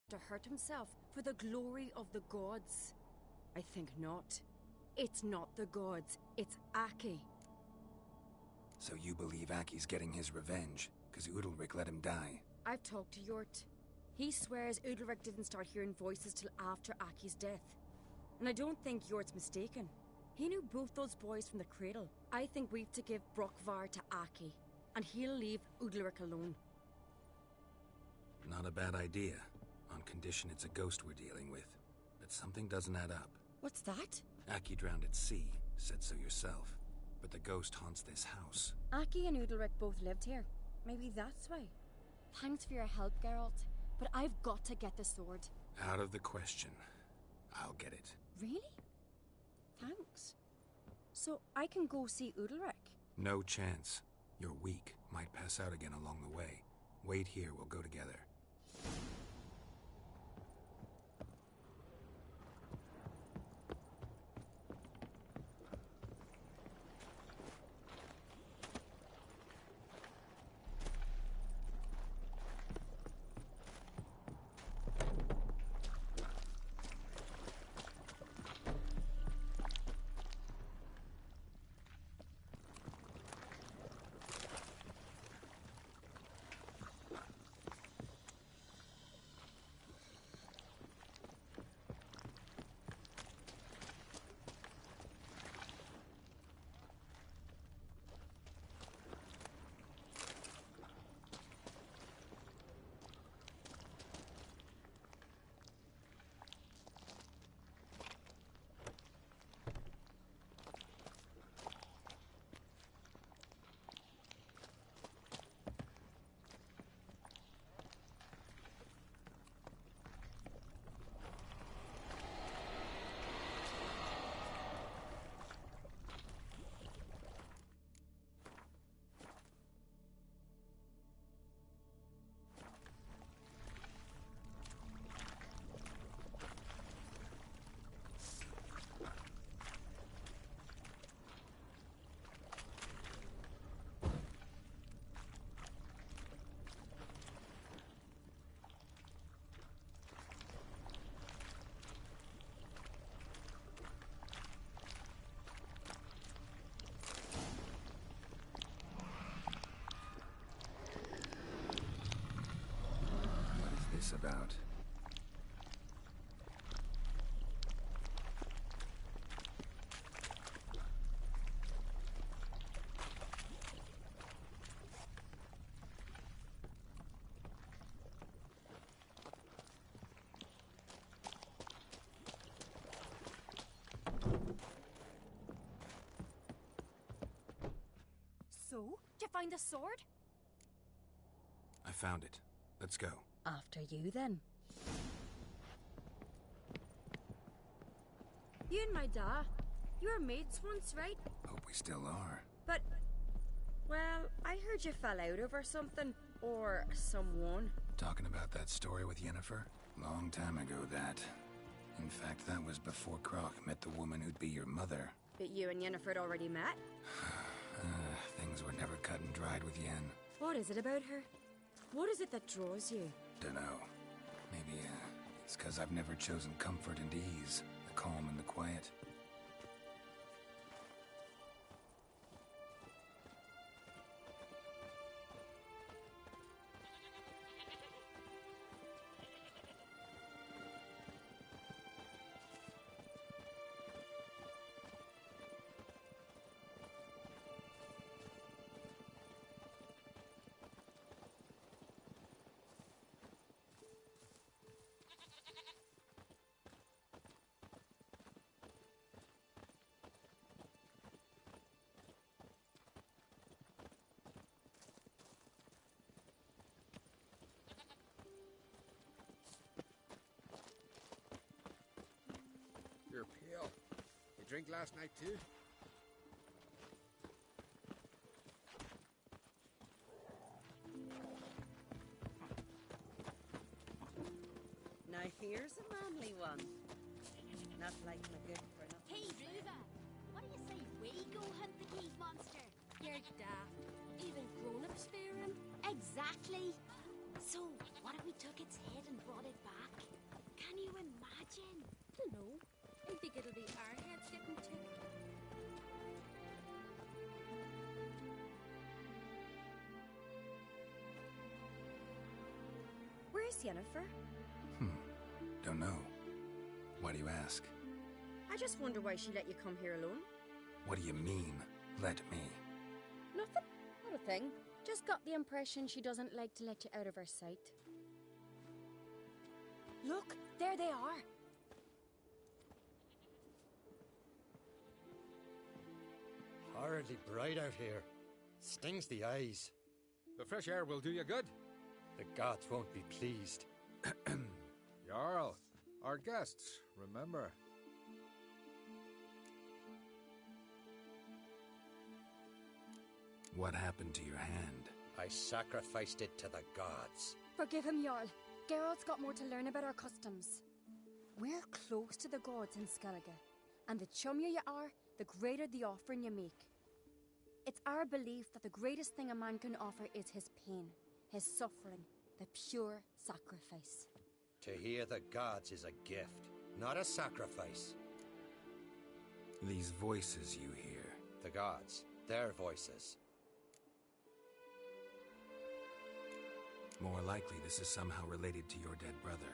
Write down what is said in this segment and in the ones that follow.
to hurt himself for the glory of the gods? I think not. It's not the gods, it's Aki. So you believe Aki's getting his revenge, because Udalric let him die? I've talked to Yort. He swears Udalric didn't start hearing voices till after Aki's death. And I don't think Yort's mistaken. He knew both those boys from the cradle. I think we've to give Brokvar to Aki, and he'll leave Udalric alone. Not a bad idea, on condition it's a ghost we're dealing with. But something doesn't add up. What's that? Aki drowned at sea, said so yourself. But the ghost haunts this house. Aki and Udalric both lived here. Maybe that's why. Thanks for your help, Geralt. But I've got to get the sword. Out of the question. I'll get it. Really? Thanks. So I can go see Udalric? No chance. You're weak. Might pass out again along the way. Wait here, we'll go together. About. So, did you find the sword? I found it. Let's go. After you, then. You and my da, you were mates once, right? Hope we still are. But, well, I heard you fell out over something. Or someone. Talking about that story with Yennefer? Long time ago, that. In fact, that was before Croc met the woman who'd be your mother. But you and Yennefer had already met? Things were never cut and dried with Yen. What is it about her? What is it that draws you? Dunno. Maybe, it's because I've never chosen comfort and ease, the calm and the quiet. You're pale. You drink last night too? Now here's a manly one. Not like my good for nothing. Hey, Ruva! What do you say we go hunt the cave monster? You're daft. Even grown-ups fear him. Exactly. So, what if we took its head and brought it back? it'll be our heads getting ticked. Where's Yennefer? Don't know. Why do you ask? I just wonder why she let you come here alone. What do you mean, let me? Nothing. Not a thing. Just got the impression she doesn't like to let you out of her sight. Look, there they are. Horridly bright out here. Stings the eyes. The fresh air will do you good. The gods won't be pleased. Jarl, our guests, remember. What happened to your hand? I sacrificed it to the gods. Forgive him, Jarl. Geralt's got more to learn about our customs. We're close to the gods in Skellige, and the chummier you are, the greater the offering you make. It's our belief that the greatest thing a man can offer is his pain, his suffering, the pure sacrifice. To hear the gods is a gift, not a sacrifice. These voices you hear. The gods, their voices. More likely this is somehow related to your dead brother.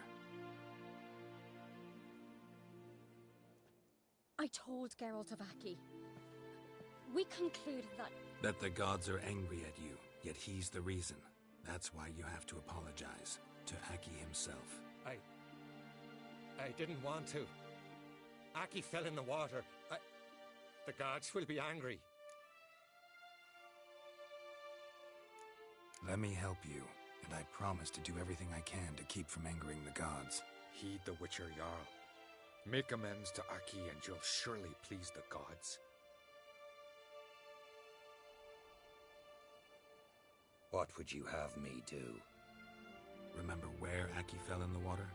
I told Geralt of Aki. We conclude That the gods are angry at you, yet he's the reason. That's why you have to apologize to Aki himself. I didn't want to. Aki fell in the water. The gods will be angry. Let me help you, and I promise to do everything I can to keep from angering the gods. Heed the Witcher Jarl. Make amends to Aki and you'll surely please the gods. What would you have me do? Remember where Aki fell in the water?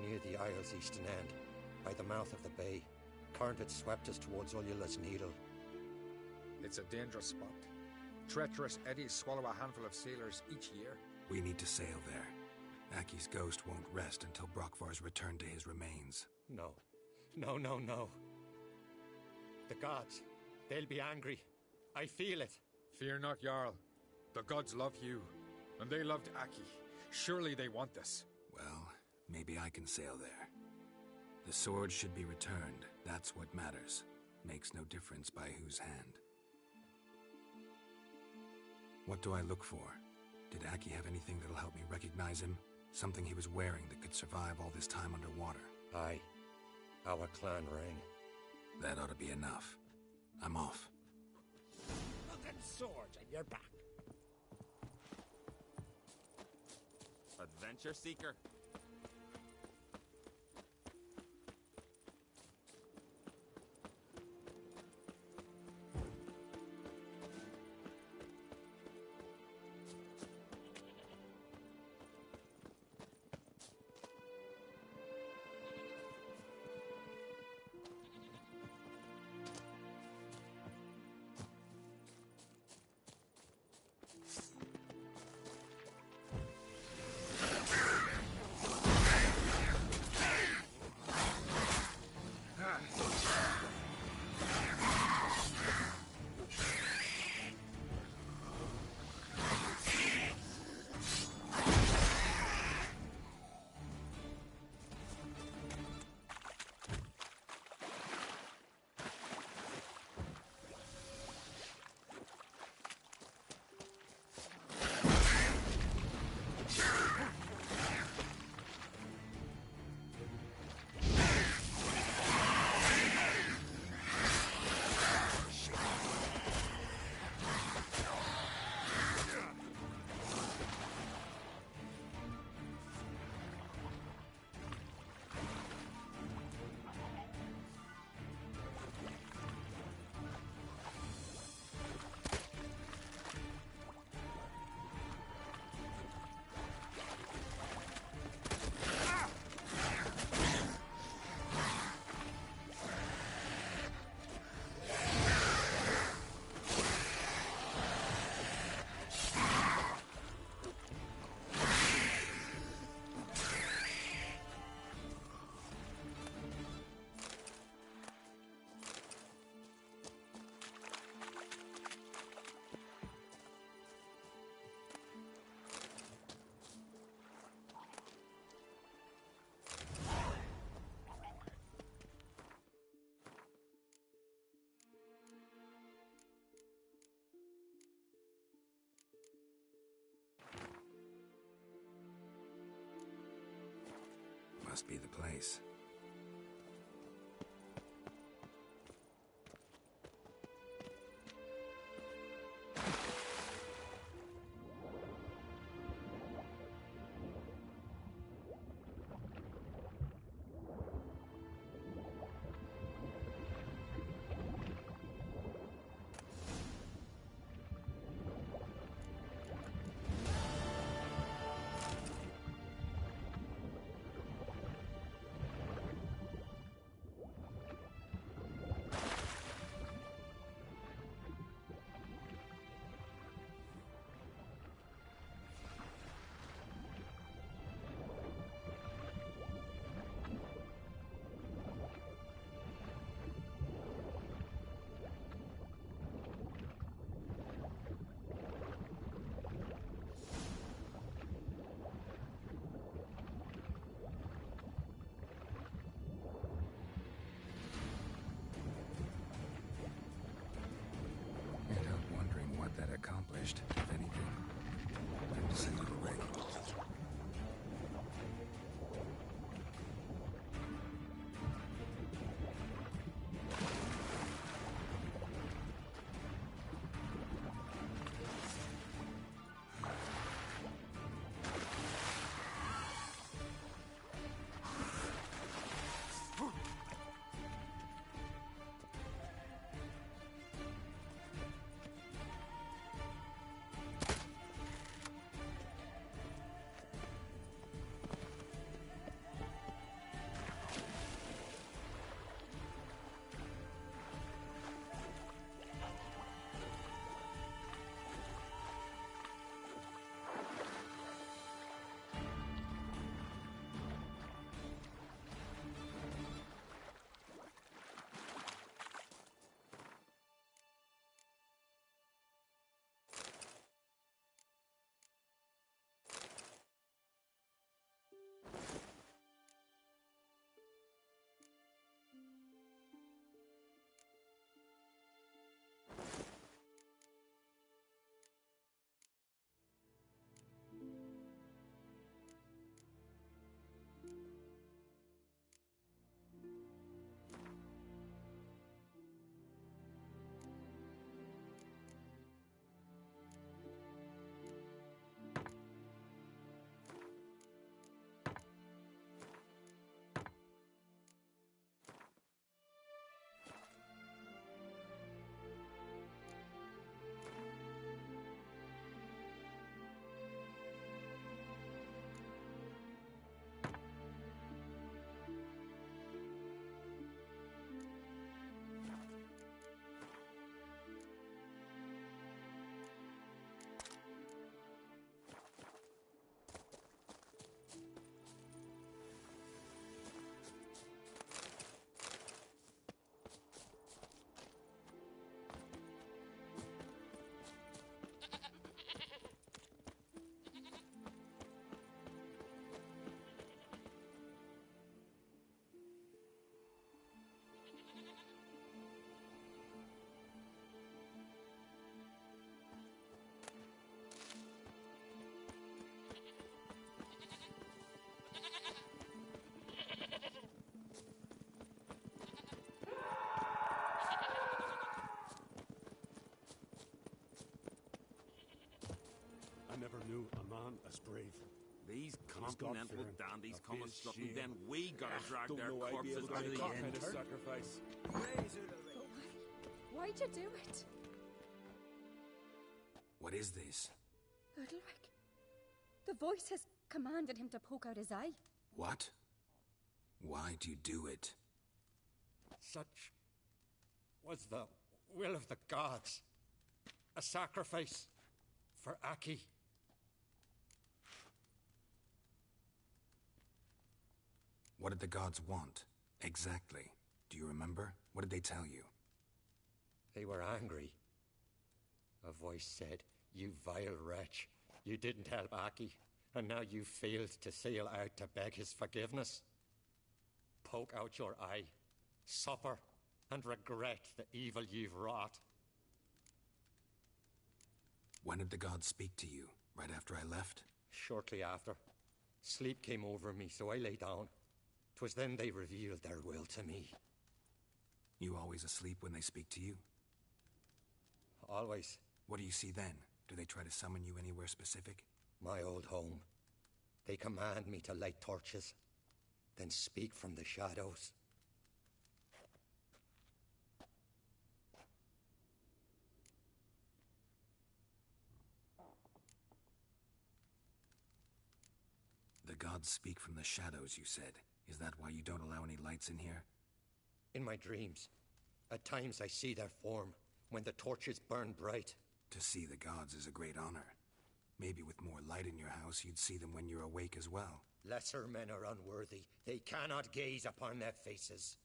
Near the isle's eastern end, by the mouth of the bay. Current had swept us towards Ullula's Needle. It's a dangerous spot. Treacherous eddies swallow a handful of sailors each year. We need to sail there. Aki's ghost won't rest until Brokvar's returned to his remains. No. No. The gods, they'll be angry. I feel it. Fear not, Jarl. The gods love you, and they loved Aki. Surely they want this. Well, maybe I can sail there. The sword should be returned. That's what matters. Makes no difference by whose hand. What do I look for? Did Aki have anything that'll help me recognize him? Something he was wearing that could survive all this time underwater? Aye. Our clan ring. That ought to be enough. I'm off. Look at swords and you're back. Adventure seeker. must be the place. Accomplished, if anything. Time to send it away. I never knew a man as brave. These continental dandies come a strutting, then we gotta drag their corpses out of the end. Sacrifice. Why'd you do it? What is this? Udalric. The voice has commanded him to poke out his eye. What? Why'd you do it? Such was the will of the gods. A sacrifice for Aki. What did the gods want? Exactly. Do you remember? What did they tell you? They were angry. A voice said, "You vile wretch. You didn't help Aki, and now you failed to sail out to beg his forgiveness. Poke out your eye, suffer, and regret the evil you've wrought." When did the gods speak to you? Right after I left? Shortly after. Sleep came over me, so I lay down. 'Twas then they revealed their will to me. You always asleep when they speak to you? Always. What do you see then? Do they try to summon you anywhere specific? My old home. They command me to light torches, then speak from the shadows. The gods speak from the shadows, you said. Is that why you don't allow any lights in here? In my dreams, at times I see their form, when the torches burn bright. To see the gods is a great honor. Maybe with more light in your house, you'd see them when you're awake as well. Lesser men are unworthy. They cannot gaze upon their faces.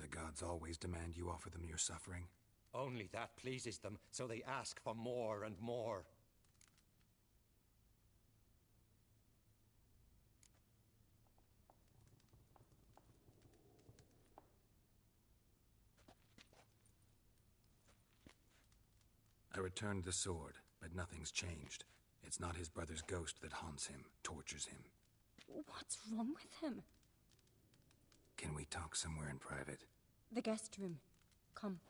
The gods always demand you offer them your suffering? Only that pleases them, so they ask for more and more. I returned the sword, but nothing's changed. It's not his brother's ghost that haunts him, tortures him. What's wrong with him? Can we talk somewhere in private? The guest room. Come.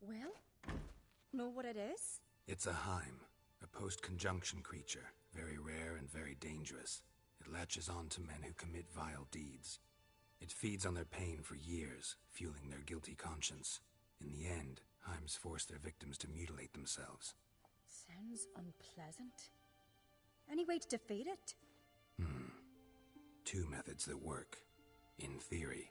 Well, know what it is? It's a Heim, a post-conjunction creature, very rare and very dangerous. It latches on to men who commit vile deeds. It feeds on their pain for years, fueling their guilty conscience. In the end, Heims force their victims to mutilate themselves. Sounds unpleasant. Any way to defeat it? Two methods that work, in theory.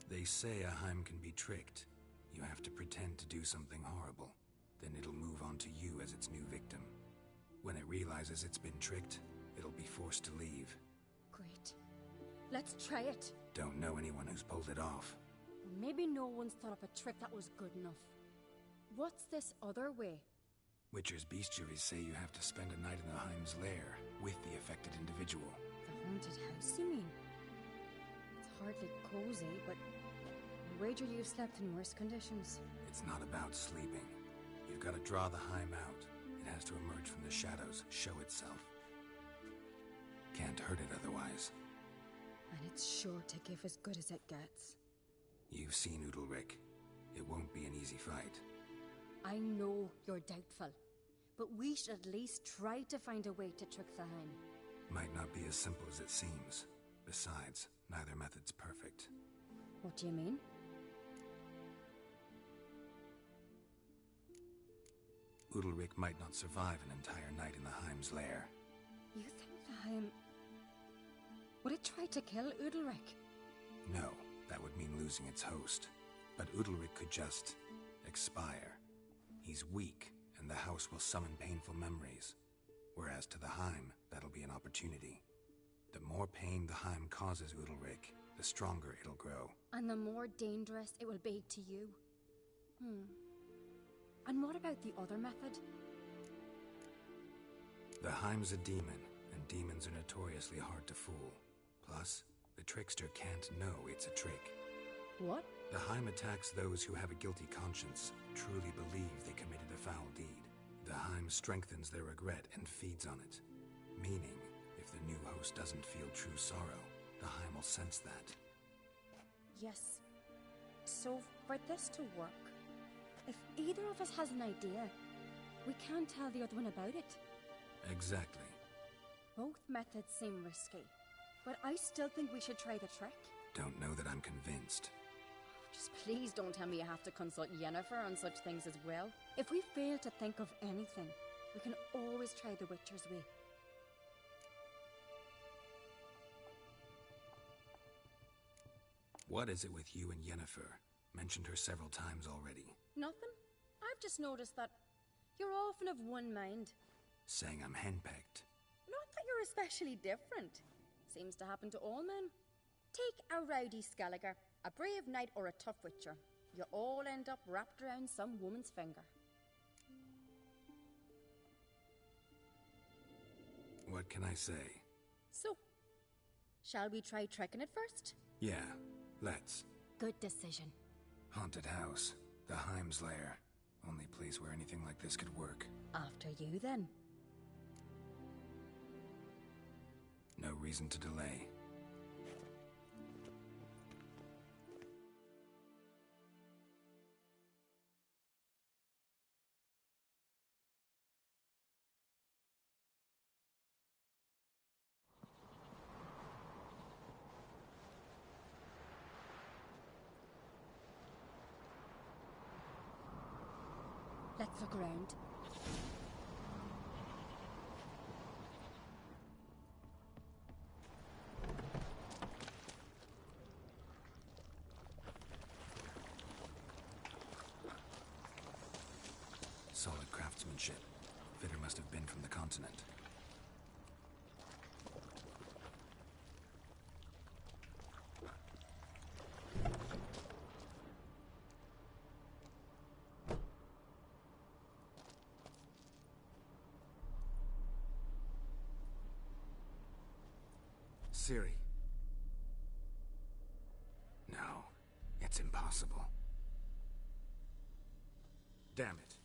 They say a Heim can be tricked. You have to pretend to do something horrible. Then it'll move on to you as its new victim. When it realizes it's been tricked, it'll be forced to leave. Great. Let's try it. Don't know anyone who's pulled it off. Maybe no one's thought up a trick that was good enough. What's this other way? Witcher's bestiaries say you have to spend a night in the Heim's lair with the affected individual. The haunted house, you mean? It's hardly cozy, but I wager you've slept in worse conditions. It's not about sleeping. You've got to draw the Heim out. It has to emerge from the shadows, show itself. Can't hurt it otherwise. And it's sure to give as good as it gets. You've seen Udalric. It won't be an easy fight. I know you're doubtful, but we should at least try to find a way to trick the Heim. Might not be as simple as it seems. Besides, neither method's perfect. What do you mean? Udalric might not survive an entire night in the Heim's lair. You think the Heim... Would it try to kill Udalric? No, that would mean losing its host. But Udalric could just... expire. He's weak, and the house will summon painful memories. Whereas to the Heim, that'll be an opportunity. The more pain the Heim causes Udalric, the stronger it'll grow. And the more dangerous it will be to you. And what about the other method? The Heim's a demon, and demons are notoriously hard to fool. Plus, the trickster can't know it's a trick. What? The Heim attacks those who have a guilty conscience, truly believe they committed a foul deed. The Heim strengthens their regret and feeds on it. Meaning, if the new host doesn't feel true sorrow, the Heim will sense that. Yes. So, for this to work, if either of us has an idea, we can't tell the other one about it. Exactly. Both methods seem risky, but I still think we should try the trick. Don't know that I'm convinced. Just please don't tell me you have to consult Yennefer on such things as well. If we fail to think of anything, we can always try the Witcher's way. What is it with you and Yennefer? Mentioned her several times already. Nothing. I've just noticed that you're often of one mind. Saying I'm henpecked. Not that you're especially different. Seems to happen to all men. Take a rowdy Skelliger, a brave knight or a tough witcher. You all end up wrapped around some woman's finger. What can I say? So, shall we try trekking it first? Yeah, let's. Good decision. Haunted house. The Heim's lair. Only place where anything like this could work. After you, then. No reason to delay. Let's look around. Solid craftsmanship. Fitter must have been from the continent. Siri. No, it's impossible. Damn it.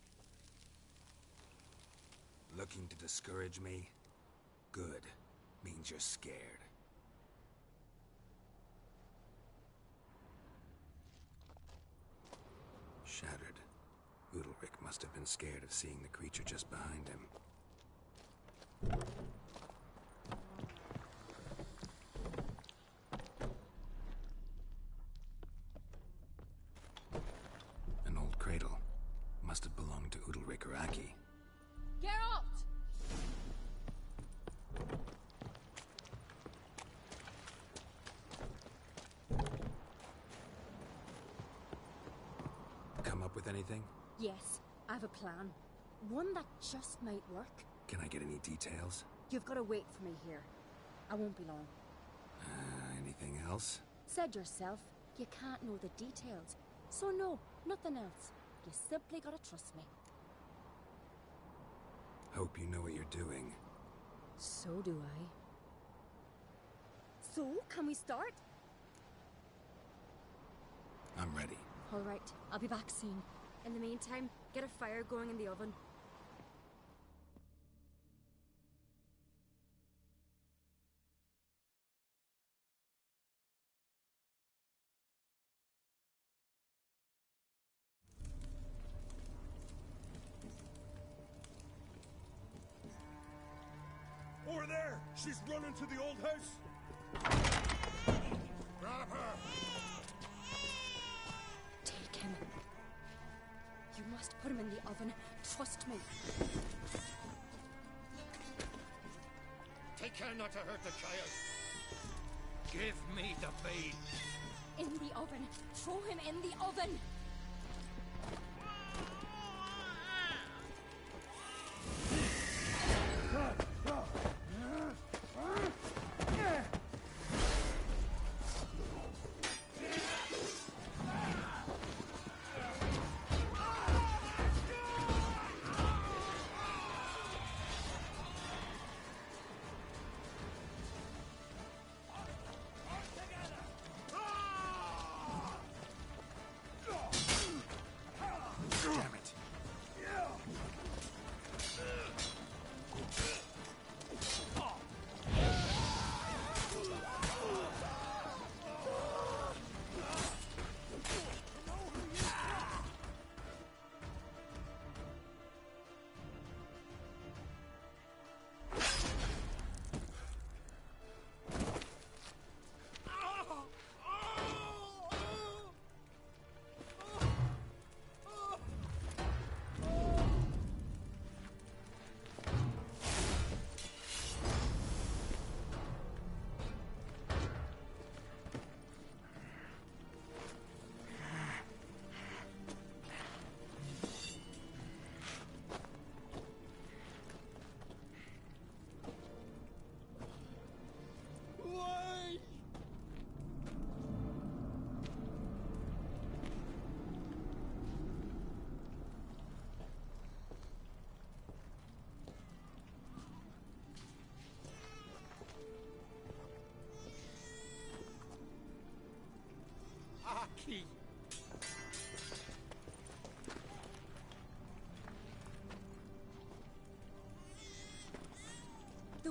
Looking to discourage me? Good. Means you're scared. Shattered. Udalric must have been scared of seeing the creature just behind him. An old cradle. Must have belonged to Udalric or Aki. Geralt! Come up with anything? Yes, I have a plan. One that just might work. Can I get any details? You've got to wait for me here. I won't be long. Anything else? Said yourself, you can't know the details. So no, nothing else. You simply gotta trust me. Hope you know what you're doing. So do I. So, can we start? I'm ready. All right, I'll be back soon. In the meantime, get a fire going in the oven. Over there! She's running to the old house! Grab her! Take him. You must put him in the oven. Trust me. Take care not to hurt the child. Give me the babe. In the oven. Throw him in the oven.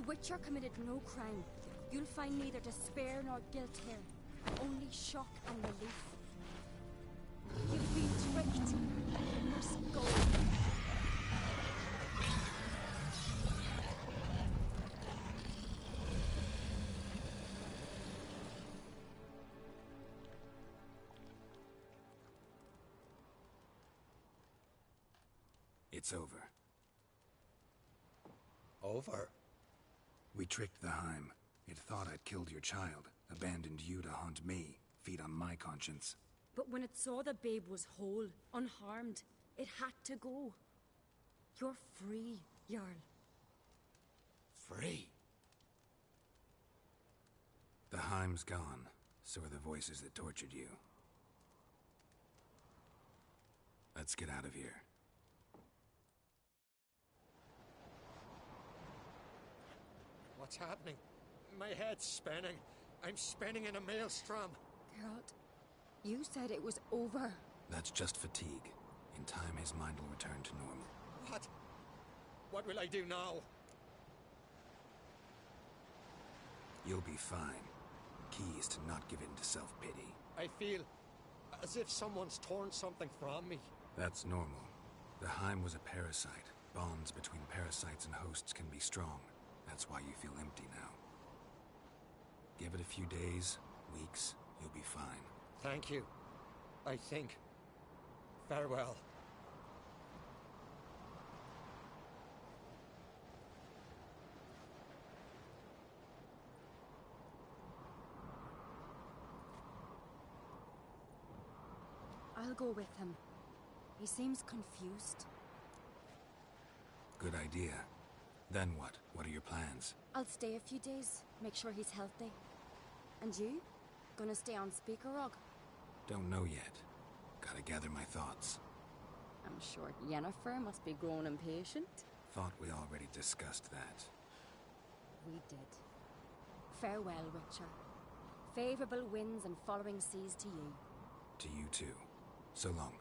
Witcher committed no crime. You'll find neither despair nor guilt here. Only shock and relief. You've been tricked. You must go. It's over. Over? We tricked the Heim. It thought I'd killed your child, abandoned you to haunt me, feed on my conscience. But when it saw the babe was whole, unharmed, it had to go. You're free, Jarl. Free? The Heim's gone, so are the voices that tortured you. Let's get out of here. What's happening? My head's spinning. I'm spinning in a maelstrom. Geralt, you said it was over. That's just fatigue. In time, his mind will return to normal. What? What will I do now? You'll be fine. Key is to not give in to self-pity. I feel as if someone's torn something from me. That's normal. The Heim was a parasite. Bonds between parasites and hosts can be strong. That's why you feel empty now. Give it a few days, weeks, you'll be fine. Thank you. I think. Farewell. I'll go with him. He seems confused. Good idea. Then what? What are your plans? I'll stay a few days, make sure he's healthy. And you? Gonna stay on Speaker Rock? Don't know yet. Gotta gather my thoughts. I'm sure Yennefer must be growing impatient. Thought we already discussed that. We did. Farewell, Witcher. Favorable winds and following seas to you. To you too. So long.